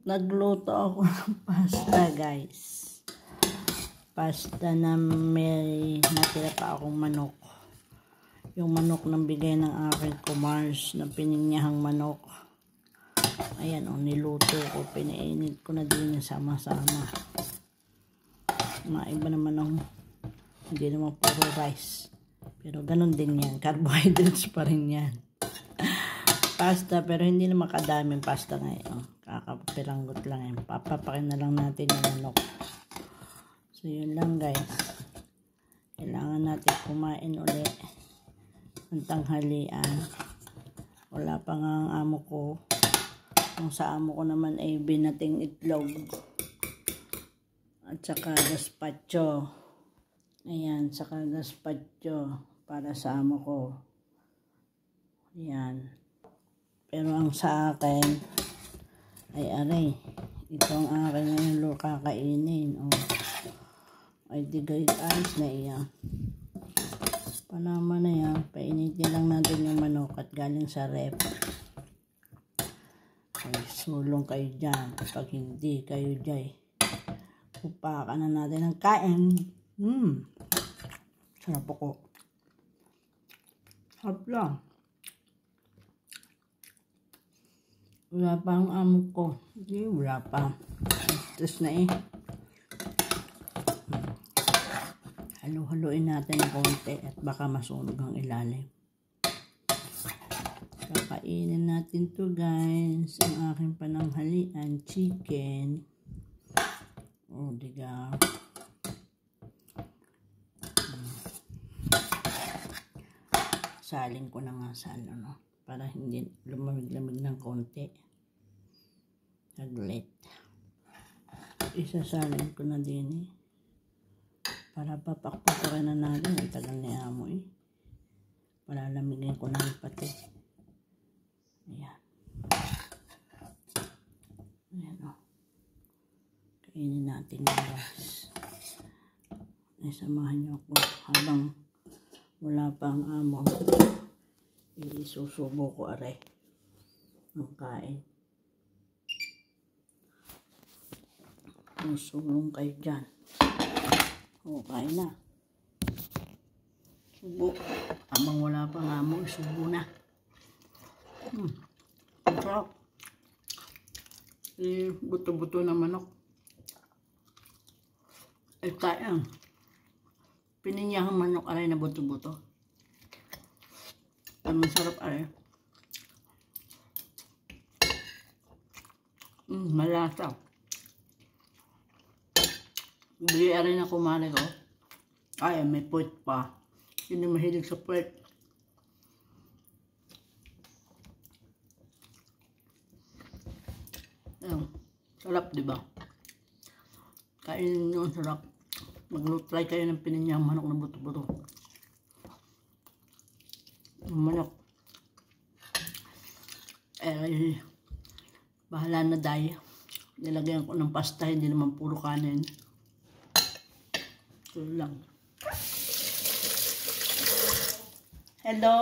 Nagluto ako ng pasta, guys. Pasta na may natira pa akong manok. Yung manok ng bigay ng aking kumars na pininyahang manok. Ayan o, niluto ko. Pinainit ko na din sama-sama. Mga iba naman ang hindi naman puro rice. Pero ganun din yan. Carbohydrates pa rin yan. Pasta, pero hindi na makadaming pasta ngayon. Kakapiranggot lang yan. Papapakin na lang natin yung manok. So, yun lang guys. Kailangan natin kumain ulit ng tanghalian. Wala pa nga ang amo ko. Kung sa amo ko naman ay binating itlog. At saka gazpacho. Ayan, saka gazpacho para sa amo ko. Ayan. Pero ang sa akin ay aray. Ito ang akin ngayon kakainin. Oh. Ay digay ayos na iyan. Panama na yan. Painitin lang natin yung manok at galing sa rep. Ay sulong kayo dyan. Pag hindi kayo dyan, upakan na natin ng kain. Sarap ako. Sarap lang. Wala pa ang amo ko. Hindi, wala pa. Tapos na eh. Halo-haloin natin ng konti at baka masunog ang ilalim. Kakainin natin to guys. Ang aking pananghalian, chicken. Oh, diga. Saling ko na nga sa ano, para hindi lumamig-lamig ng konti. Saglit. Isasalin ko na din eh. Para papakpakaran na natin. Ang tagal ni amo eh. Palalamigin ko na pati. Ayan. Ayan o. Kainin natin yung rice. Isamahan niyo ako habang wala pa ang amo. Isusubo ko aray ng kain. Sulong kayo dyan. O, kain na. Subo. Habang wala pa nga mo, subo na. Masarap. Buto-buto na manok. Ay, kaya. Pininyahang manok aray na buto-buto. Ang masarap aray. Malasa. Bili rin ako kumari ko. Ay, may puwet pa. Hindi mahilig sa puwet. Ayun. Sarap, diba? Kainin nyo, sarap. Mag-try kayo ng pininyang manok na buto-buto. Yung manok. Eh, bahala na dahil. Nilagyan ko ng pasta, hindi naman puro kanin. Ito lang. Hello!